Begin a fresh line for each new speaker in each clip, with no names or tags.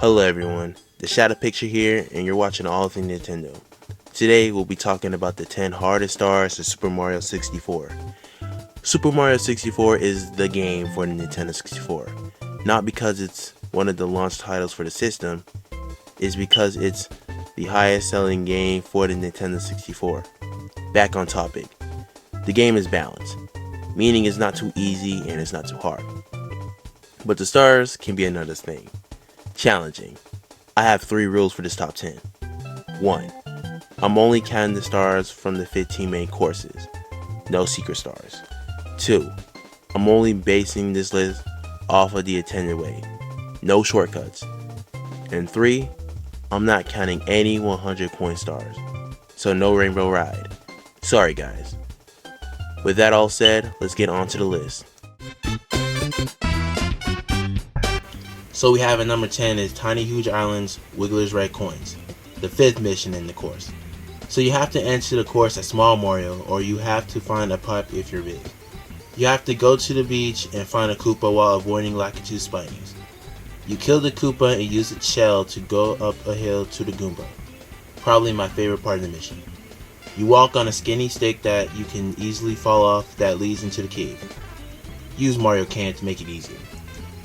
Hello everyone, the Shadow Picture here, and you're watching All Things Nintendo. Today we'll be talking about the 10 hardest stars of Super Mario 64. Super Mario 64 is the game for the Nintendo 64. Not because it's one of the launch titles for the system, it's because it's the highest selling game for the Nintendo 64. Back on topic, the game is balanced, meaning it's not too easy and it's not too hard. But the stars can be another thing. Challenging. I have 3 rules for this top 10. 1. I'm only counting the stars from the 15 main courses. No secret stars. 2. I'm only basing this list off of the intended way. No shortcuts. And 3. I'm not counting any 100 coin stars. So no Rainbow Ride. Sorry guys. With that all said, let's get on to the list. So we have at number 10 is Tiny Huge Island's Wiggler's Red Coins, the 5th mission in the course. So you have to enter the course as Small Mario, or you have to find a pipe if you're big. You have to go to the beach and find a Koopa while avoiding Lakitu Spinies. You kill the Koopa and use its shell to go up a hill to the Goomba. Probably my favorite part of the mission. You walk on a skinny stick that you can easily fall off that leads into the cave. Use Mario Can to make it easier.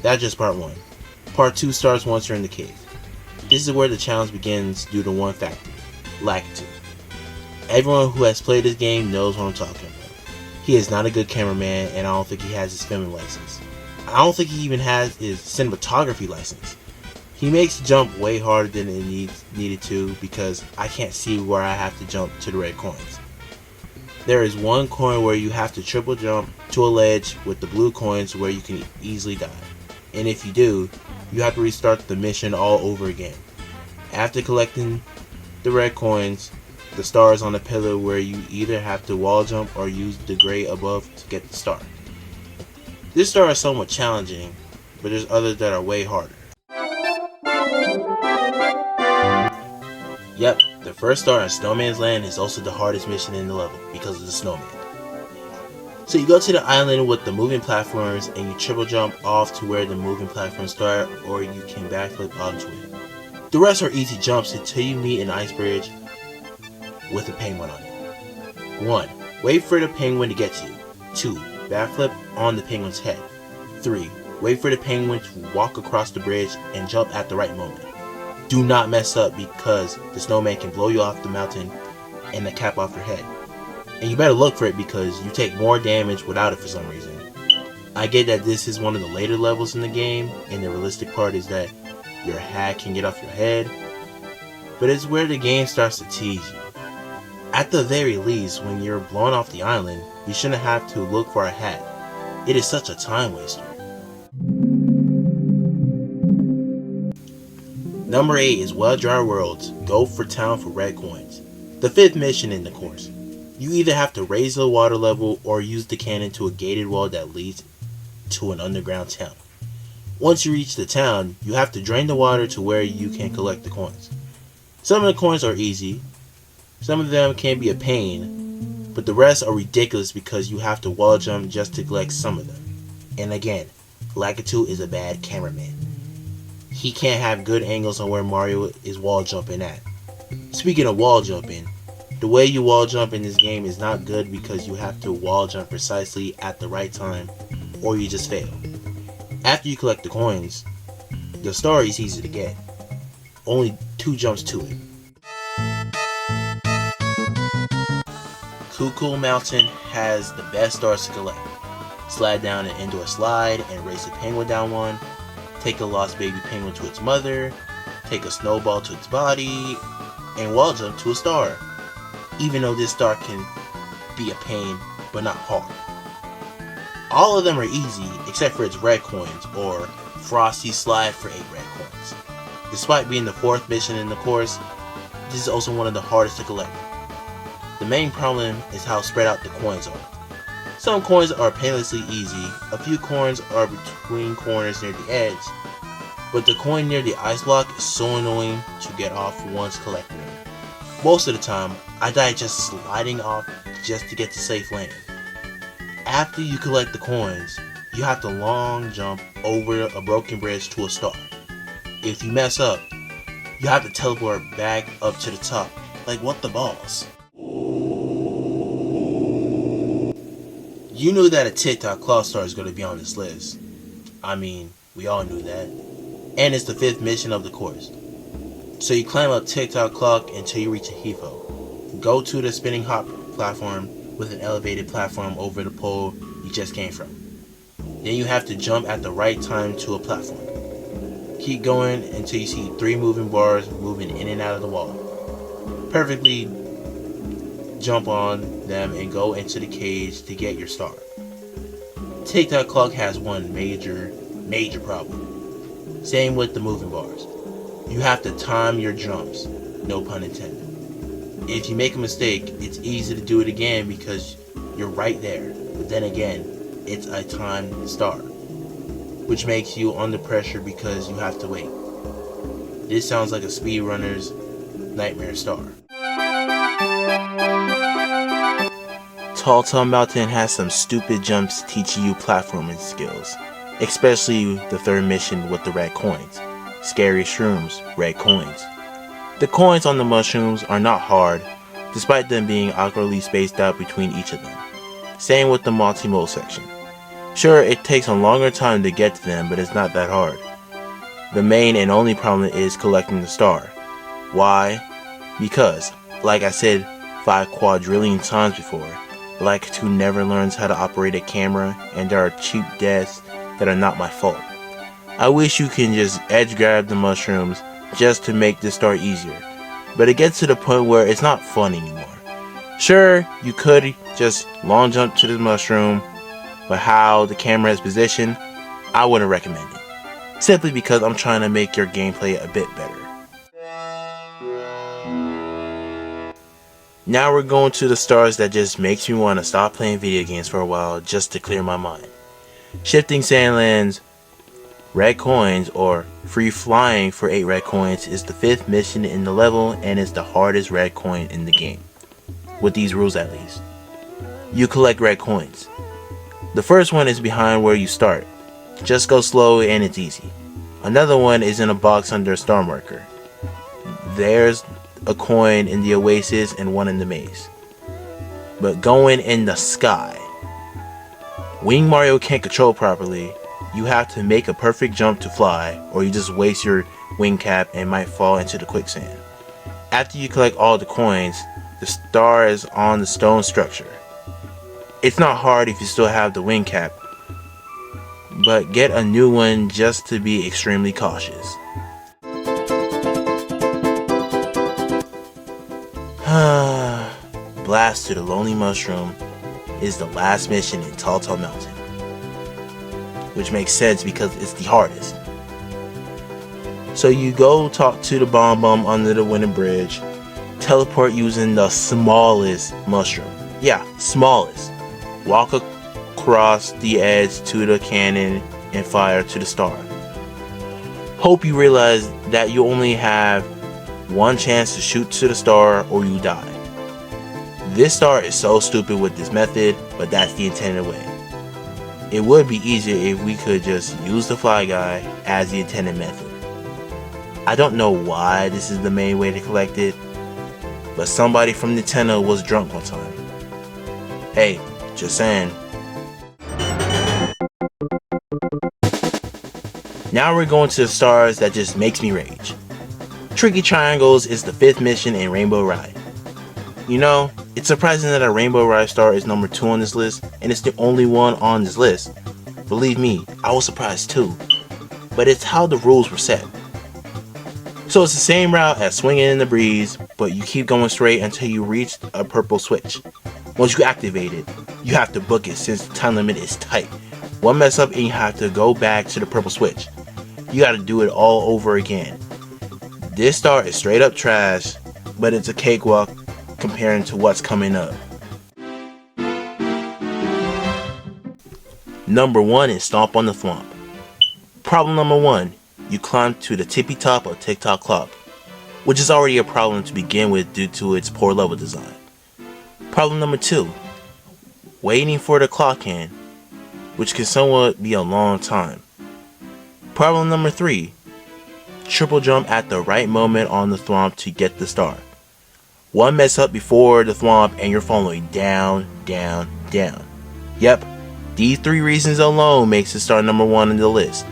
That's just part 1. Part 2 starts once you're in the cave. This is where the challenge begins due to one factor, Lakitu. Everyone who has played this game knows what I'm talking about. He is not a good cameraman, and I don't think he has his filming license. I don't think he even has his cinematography license. He makes the jump way harder than it needed to because I can't see where I have to jump to the red coins. There is one coin where you have to triple jump to a ledge with the blue coins where you can easily die. And if you do, you have to restart the mission all over again. After collecting the red coins, the star is on the pillar where you either have to wall jump or use the gray above to get the star. This star is somewhat challenging, but there's others that are way harder. Yep, the first star in Snowman's Land is also the hardest mission in the level because of the snowman. So you go to the island with the moving platforms and you triple jump off to where the moving platforms start, or you can backflip onto it. The rest are easy jumps until you meet an ice bridge with a penguin on it. 1. Wait for the penguin to get to you. 2. Backflip on the penguin's head. 3. Wait for the penguin to walk across the bridge and jump at the right moment. Do not mess up because the snowman can blow you off the mountain and the cap off your head. And you better look for it because you take more damage without it for some reason. I get that this is one of the later levels in the game, and the realistic part is that your hat can get off your head, but it's where the game starts to tease you. At the very least, when you're blown off the island, you shouldn't have to look for a hat. It is such a time waster. Number 8 is Well Dry Worlds, Go for Town for Red Coins, the 5th mission in the course. You either have to raise the water level or use the cannon to a gated wall that leads to an underground town. Once you reach the town, you have to drain the water to where you can collect the coins. Some of the coins are easy, some of them can be a pain, but the rest are ridiculous because you have to wall jump just to collect some of them. And again, Lakitu is a bad cameraman. He can't have good angles on where Mario is wall jumping at. Speaking of wall jumping, the way you wall jump in this game is not good because you have to wall jump precisely at the right time or you just fail. After you collect the coins, the star is easy to get. Only 2 jumps to it. Cuckoo Mountain has the best stars to collect. Slide down an indoor slide and race a penguin down one. Take a lost baby penguin to its mother. Take a snowball to its body. And wall jump to a star. Even though this star can be a pain, but not hard. All of them are easy, except for its red coins, or Frosty Slide for 8 red coins. Despite being the 4th mission in the course, this is also one of the hardest to collect. The main problem is how spread out the coins are. Some coins are painlessly easy, a few coins are between corners near the edge, but the coin near the ice block is so annoying to get off once collecting it. Most of the time, I die just sliding off just to get to safe landing. After you collect the coins, you have to long jump over a broken bridge to a star. If you mess up, you have to teleport back up to the top. Like, what the balls? You knew that a TikTok Claw Star is going to be on this list. I mean, we all knew that. And it's the 5th mission of the course. So you climb up TikTok Clock until you reach a Hefo. Go to the spinning hop platform with an elevated platform over the pole you just came from. Then you have to jump at the right time to a platform. Keep going until you see 3 moving bars moving in and out of the wall. Perfectly jump on them and go into the cage to get your star. TikTok Clock has one major problem. Same with the moving bars. You have to time your jumps, no pun intended. If you make a mistake, it's easy to do it again because you're right there. But then again, it's a timed star, which makes you under pressure because you have to wait. This sounds like a speedrunner's nightmare star. Tall Mountain has some stupid jumps teaching you platforming skills, especially the 3rd mission with the red coins. Scary shrooms, red coins. The coins on the mushrooms are not hard, despite them being awkwardly spaced out between each of them. Same with the multi-mode section. Sure, it takes a longer time to get to them, but it's not that hard. The main and only problem is collecting the star. Why? Because, like I said 5 quadrillion times before, Like 2 never learns how to operate a camera, and there are cheap deaths that are not my fault. I wish you can just edge grab the mushrooms just to make this start easier, but it gets to the point where it's not fun anymore. Sure, you could just long jump to the mushroom, but how the camera is positioned, I wouldn't recommend it. Simply because I'm trying to make your gameplay a bit better. Now we're going to the stars that just makes me want to stop playing video games for a while just to clear my mind. Shifting Sandlands, red coins, or free flying for 8 red coins is the 5th mission in the level and is the hardest red coin in the game. With these rules at least. You collect red coins. The first one is behind where you start. Just go slow and it's easy. Another one is in a box under a star marker. There's a coin in the oasis and one in the maze. But going in the sky. Wing Mario can't control properly. You have to make a perfect jump to fly, or you just waste your wing cap and might fall into the quicksand. After you collect all the coins, the star is on the stone structure. It's not hard if you still have the wing cap, but get a new one just to be extremely cautious. Blast to the Lonely Mushroom is the last mission in Tall Mountain, which makes sense because it's the hardest. So you go talk to the Bomb Bomb under the Winter Bridge, teleport using the smallest mushroom. Yeah, smallest. Walk across the edge to the cannon and fire to the star. Hope you realize that you only have one chance to shoot to the star or you die. This star is so stupid with this method, but that's the intended way. It would be easier if we could just use the fly guy as the intended method. I don't know why this is the main way to collect it, but somebody from Nintendo was drunk one time. Hey, just saying. Now we're going to the stars that just makes me rage. Tricky Triangles is the 5th mission in Rainbow Ride. You know, it's surprising that a Rainbow Ride star is number 2 on this list, and it's the only one on this list. Believe me, I was surprised too. But it's how the rules were set. So it's the same route as Swinging in the Breeze, but you keep going straight until you reach a purple switch. Once you activate it, you have to book it since the time limit is tight. One mess up and you have to go back to the purple switch. You gotta do it all over again. This star is straight up trash, but it's a cakewalk comparing to what's coming up. Number 1 is Stomp on the Thwomp. Problem number 1, you climb to the tippy top of TikTok Clock, which is already a problem to begin with due to its poor level design. Problem number 2, waiting for the clock end, which can somewhat be a long time. Problem number 3, triple jump at the right moment on the thwomp to get the star. One mess up before the thwomp and you're falling down, down, down. Yep, these 3 reasons alone makes it star number 1 in the list.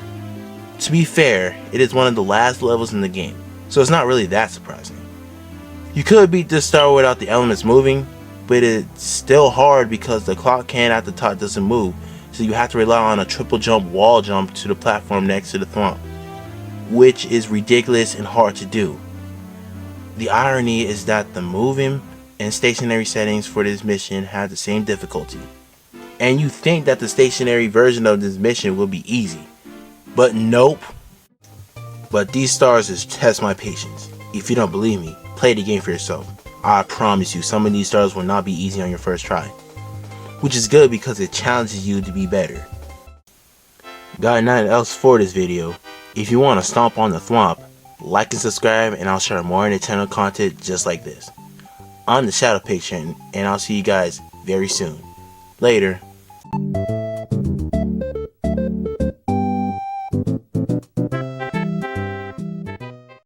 To be fair, it is one of the last levels in the game, so it's not really that surprising. You could beat this star without the elements moving, but it's still hard because the clock can at the top doesn't move, so you have to rely on a triple jump wall jump to the platform next to the thwomp, which is ridiculous and hard to do. The irony is that the moving and stationary settings for this mission have the same difficulty, and you think that the stationary version of this mission will be easy, but nope. But these stars just test my patience. If you don't believe me, play the game for yourself. I promise you some of these stars will not be easy on your first try, which is good because it challenges you to be better. Got nothing else for this video. If you want to stomp on the thwomp, like and subscribe and I'll share more Nintendo content just like this. I'm the Shadow Patron and I'll see you guys very soon. Later.